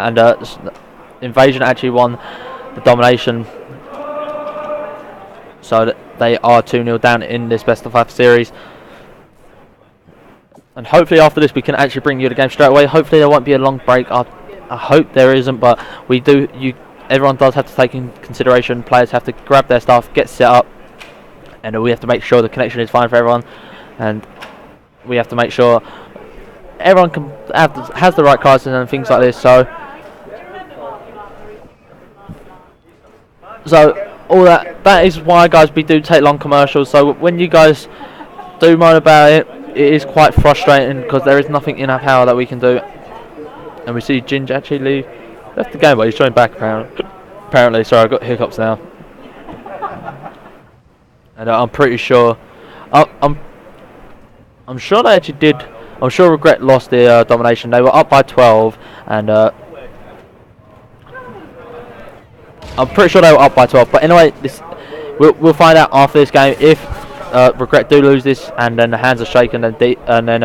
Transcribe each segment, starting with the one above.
and InVasion actually won the domination, so that they are 2-0 down in this best of 5 series. And hopefully after this we can actually bring you the game straight away. Hopefully there won't be a long break. I hope there isn't, but we do. Everyone does have to take in consideration. Players have to grab their stuff, get set up, and we have to make sure the connection is fine for everyone, and we have to make sure everyone has the right cards and things like this. So all that is why, guys, we do take long commercials. So when you guys do moan about it, it is quite frustrating because there is nothing in our power that we can do. And we see Ginge actually left the game, but he's joined back apparently. Sorry, I've got hiccups now. And I'm pretty sure, I'm sure they actually did. I'm sure Regret lost the domination. They were up by 12, and I'm pretty sure they were up by 12. But anyway, we'll find out after this game if Regret do lose this, and then the hands are shaken, and then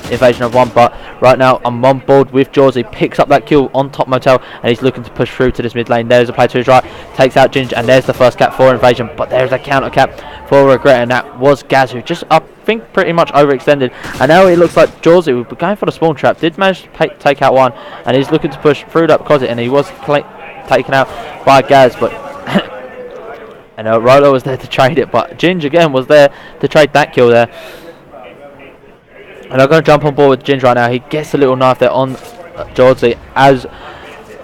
InVasion have won. But right now I'm on board with Jaws. He picks up that kill on top motel, and he's looking to push through to this mid lane. There's a play to his right, takes out Ginge, and there's the first cap for InVasion. But there's a counter cap for Regret, and that was Gaz, who just, I think, pretty much overextended. And now it looks like Jaws, who was going for the spawn trap, did manage to take out one, and he's looking to push through that closet, and he was taken out by Gaz. But and Rolo was there to trade it, but Ginge again was there to trade that kill there. And I'm going to jump on board with Ginge right now. He gets a little knife there on Georgie as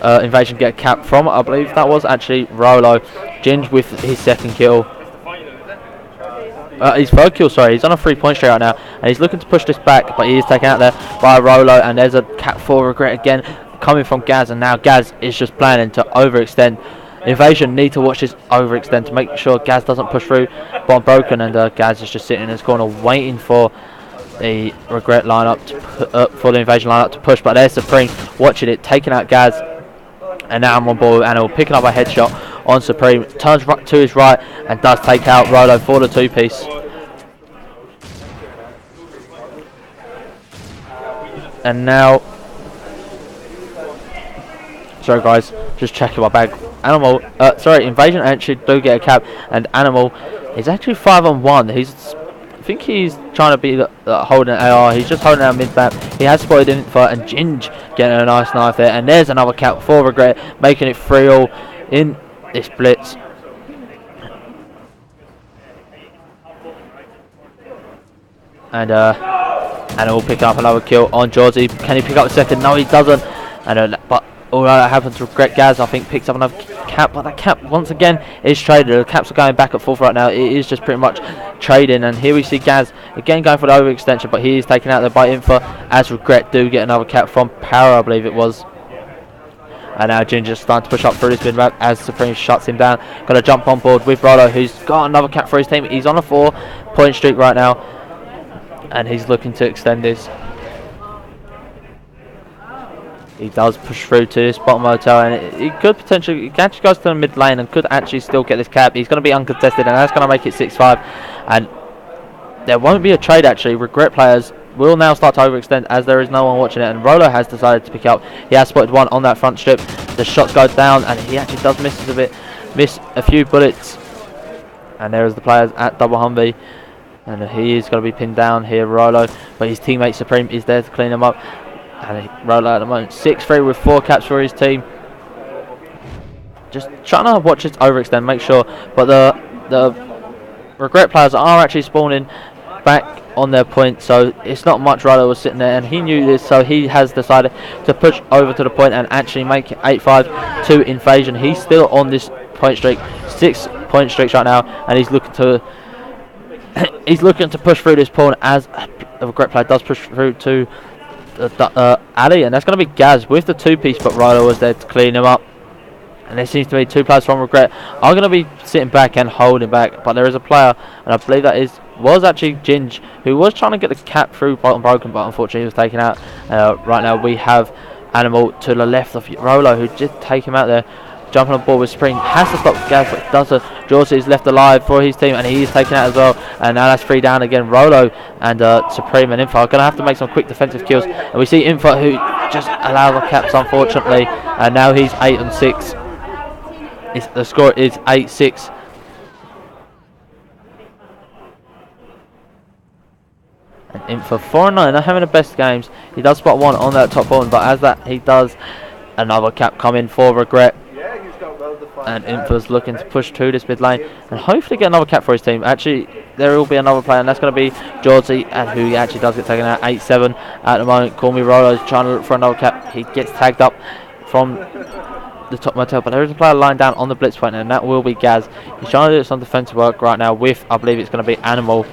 InVasion get a cap from, I believe that was actually Rolo. Ginge with his second kill. His third kill, sorry. He's on a 3-point streak right now, and he's looking to push this back, but he is taken out there by Rolo, and there's a cap for Regret again coming from Gaz, and now Gaz is just planning to overextend. InVasion need to watch this overextend to make sure Gaz doesn't push through bottom broken, and Gaz is just sitting in his corner waiting for the Regret lineup for the InVasion lineup to push. But there's Supreme watching it, taking out Gaz, and now I'm on board with Animal, picking up a headshot on Supreme, turns right to his right and does take out Rolo for the 2-piece. And now, sorry guys, just checking my bag. Animal, sorry, InVasion actually do get a cap, and Animal is actually 5-on-1. I think he's trying to be holding an AR. He's just holding out mid map. He has spotted Infa, and Ginge getting a nice knife there, and there's another cap for Regret, making it 3-all in this blitz. And Animal picking up another kill on Georgie. Can he pick up a second? No, he doesn't. And but all that happens to Regret. Gaz, I think, picks up another cap, but that cap once again is traded. The caps are going back and forth right now. It is just pretty much trading, and here we see Gaz again going for the overextension, but he is taken out there by Infa as Regret do get another cap from Power, I believe it was. And now Ginger's starting to push up through this mid map as Supreme shuts him down. Got to jump on board with Rolo, who's got another cap for his team. He's on a 4-point streak right now, and he's looking to extend this. He does push through to this bottom hotel, and he could potentially, he actually goes to the mid lane and could actually still get this cap. He's going to be uncontested, and that's going to make it 6-5. And there won't be a trade actually. Regret players will now start to overextend as there is no one watching it, and Rolo has decided to pick up. He has spotted one on that front strip. The shots go down, and he actually does miss a few bullets. And there is the players at Double Humvee, and he is going to be pinned down here, Rolo, but his teammate Supreme is there to clean him up. And Rolo at the moment 6-3 with 4 caps for his team. Just trying to watch it overextend, make sure. But the Regret players are actually spawning back on their point, so it's not much. Rolo was sitting there, and he knew this, so he has decided to push over to the point and actually make it 8-5 to InVasion. He's still on this point streak, 6-point streaks right now, and he's looking to push through this pawn as the Regret player does push through to Ali, and that's going to be Gaz with the 2-piece, but Rolo was there to clean him up. And there seems to be 2 players from Regret are going to be sitting back and holding back, but there is a player, and I believe that was actually Ginge, who was trying to get the cap through bottom broken, but unfortunately he was taken out. Right now we have Animal to the left of Rolo, who did take him out there. jumping on board with Supreme, has to stop Gaz, but doesn't. Georgie is left alive for his team, and he is taken out as well. And now that's 3 down again. Rolo and Supreme and Infa are going to have to make some quick defensive kills. And we see Infa, who just allows the caps, unfortunately. And now he's 8 and 6. The score is 8-6. And Infa 4-9, not having the best games. He does spot one on that top horn, but as that he does, another cap come in for Regret. And Infa's looking to push to this mid lane and hopefully get another cap for his team. Actually, there will be another player, and that's going to be Georgie, and who he actually does get taken out 8-7 at the moment. Call Me Rolo is trying to look for another cap. He gets tagged up from the top motel, but there is a player lying down on the blitz point, and that will be Gaz. He's trying to do some defensive work right now with, I believe it's going to be Animal,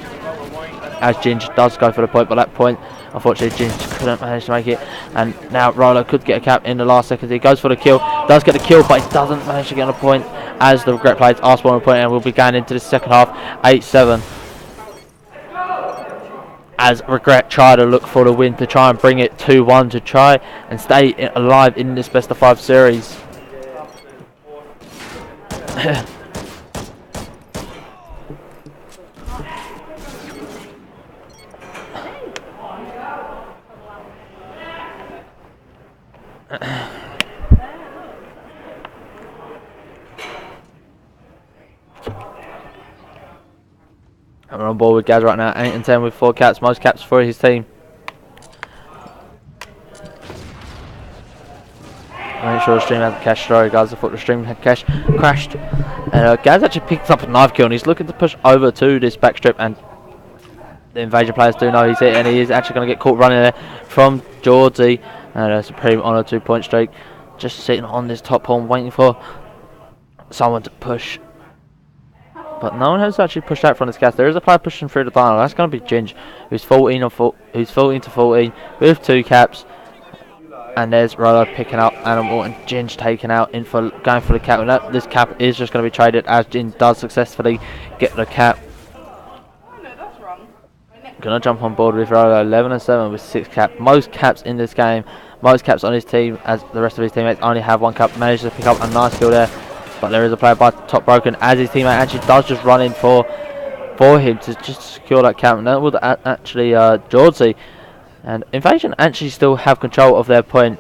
as Ginge does go for the point, but that point, unfortunately, Ginge couldn't manage to make it. And now Rolo could get a cap in the last second. He goes for the kill, does get the kill, but he doesn't manage to get on a point as the Regret players are spawning a point, and we'll be going into the second half, 8-7. As Regret try to look for the win to try and bring it 2-1 to try and stay alive in this best of 5 series. And we're on board with Gaz right now, 8 and 10 with 4 caps, most caps for his team. Make sure the stream has a cache. Sorry guys, I thought the stream had crashed. And Gaz actually picked up a knife kill, and he's looking to push over to this backstrip, and the Invasion players do know he's it, and he is actually going to get caught running there from Georgie. And Supreme on a 2-point streak, just sitting on this top horn waiting for someone to push. But no one has actually pushed out from this gas. There is a player pushing through the tunnel. That's going to be Ginge, who's 14 to 14 with 2 caps. And there's Rolo picking up Animal, and Ginge taking out going for the cap. And this cap is just going to be traded as Ginge does successfully get the cap. Gonna jump on board with Rolo, 11 and 7 with 6 caps. Most caps in this game, most caps on his team, as the rest of his teammates only have 1 cap. Managed to pick up a nice kill there, but there is a player by top broken as his teammate actually does just run in for him to just secure that cap. And that would actually Georgie, and Invasion actually still have control of their point.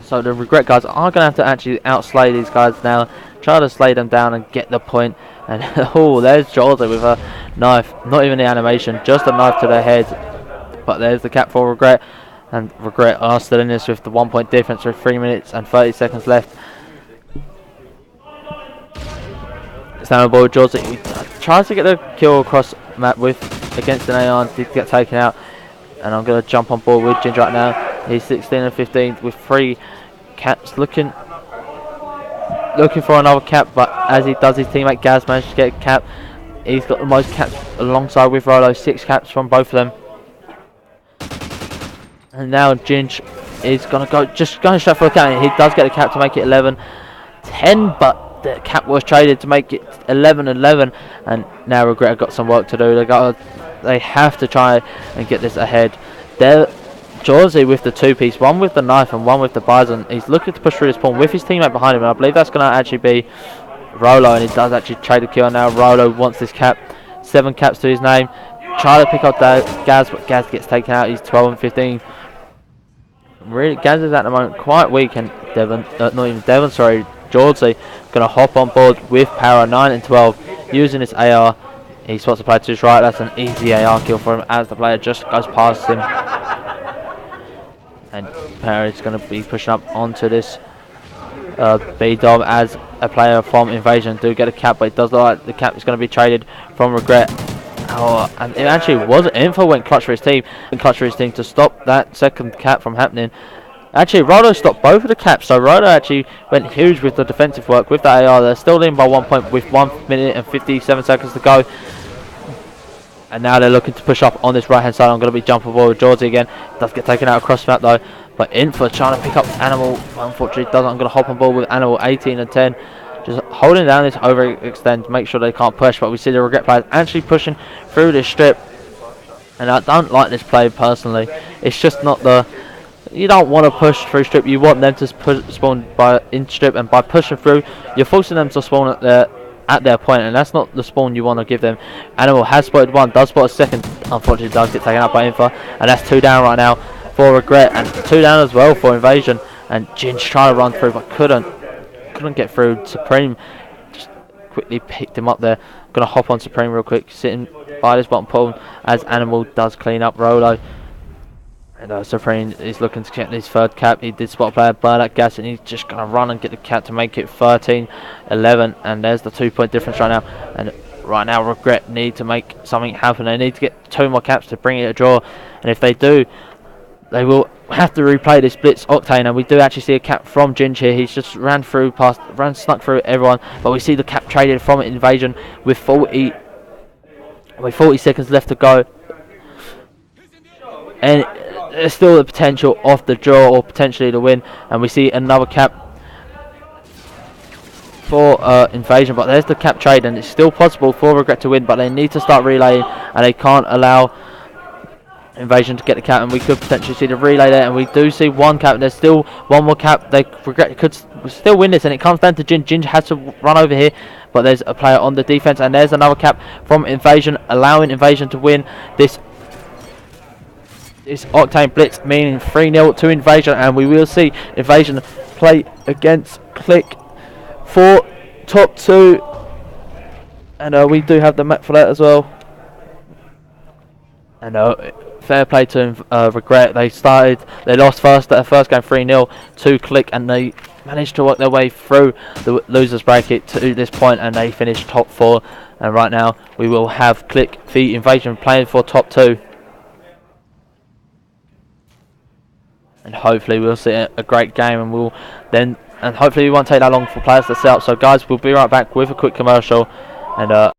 So the Regret guys are gonna have to actually outslay these guys now, try to slay them down and get the point. And oh, there's Georgie with a knife, not even the animation, just a knife to the head. But there's the cap for Regret, and Regret are still in this with the 1-point difference with 3 minutes and 30 seconds left. Stand on board, Georgie. He tries to get the kill across map against an AR, did get taken out. And I'm going to jump on board with Ginge right now. He's 16 and 15 with 3 caps, looking for another cap, but as he does, his teammate Gaz managed to get a cap. He's got the most caps alongside with Rolo, 6 caps from both of them. And now Ginge is going to going straight for the cap. He does get a cap to make it 11-10, but the cap was traded to make it 11-11. And now Regret have got some work to do. They have to try and get this ahead. Georgie with the 2-piece, one with the knife and one with the bison. He's looking to push through this pawn with his teammate behind him, and I believe that's going to actually be Rolo, and he does actually trade a kill. Now Rolo wants this cap, 7 caps to his name. Try to pick up Gaz, but Gaz gets taken out. He's 12 and 15. Really, Gaz is at the moment quite weak, and Georgie going to hop on board with Para, 9 and 12, using his AR. He spots the player to his right. That's an easy AR kill for him as the player just goes past him. And Para is going to be pushing up onto this B-Dom as a player from Invasion do get a cap, but it does look like the cap is going to be traded from Regret. Oh, and it actually was Info went clutch for his team, to stop that second cap from happening. Actually, Rolo stopped both of the caps, so Rolo actually went huge with the defensive work with the AR. They're still in by 1 point with 1 minute and 57 seconds to go. And now they're looking to push up on this right hand side. I'm going to be jumping forward with Georgie again. Does get taken out across the map though. But Infa trying to pick up Animal. Unfortunately doesn't. I'm going to hop on board with Animal, 18 and 10. Just holding down this overextend, make sure they can't push. But we see the Regret players actually pushing through this strip. And I don't like this play personally. It's just not the you don't want to push through strip. You want them to spawn by in strip, and by pushing through, you're forcing them to spawn at their point, and that's not the spawn you want to give them. Animal has spotted one, does spot a second. Unfortunately, does get taken out by Infa, and that's 2 down right now for Regret, and 2 down as well for Invasion. And Ginge trying to run through, but couldn't get through. Supreme just quickly picked him up there. Gonna hop on Supreme real quick, sitting by this bottom pole as Animal does clean up Rolo. And Supreme is looking to get his 3rd cap. He did spot a player by that gas, and he's just going to run and get the cap to make it 13-11. And there's the 2-point difference right now. And right now, Regret need to make something happen. They need to get 2 more caps to bring it a draw. And if they do, they will have to replay this Blitz Octane. And we do actually see a cap from Ginge here. He's just snuck through everyone. But we see the cap traded from Invasion with 40 seconds left to go. And there's still the potential of the draw or potentially the win, and we see another cap for Invasion, but there's the cap trade, and it's still possible for Regret to win, but they need to start relaying, and they can't allow Invasion to get the cap, and we could potentially see the relay there, and we do see 1 cap. There's still 1 more cap. They Regret could still win this, and it comes down to Ginge. Ginge has to run over here, but there's a player on the defense, and there's another cap from Invasion, allowing Invasion to win this Octane Blitz, meaning 3-0 to Invasion, and we will see Invasion play against CLUTCH for top 2, and we do have the map for that as well. And fair play to Regret. They lost their first game 3-0 to CLUTCH, and they managed to work their way through the losers bracket to this point, and they finished top 4. And right now we will have CLUTCH v Invasion playing for top 2. And hopefully we'll see a great game, and hopefully it won't take that long for players to set up. So guys, we'll be right back with a quick commercial, and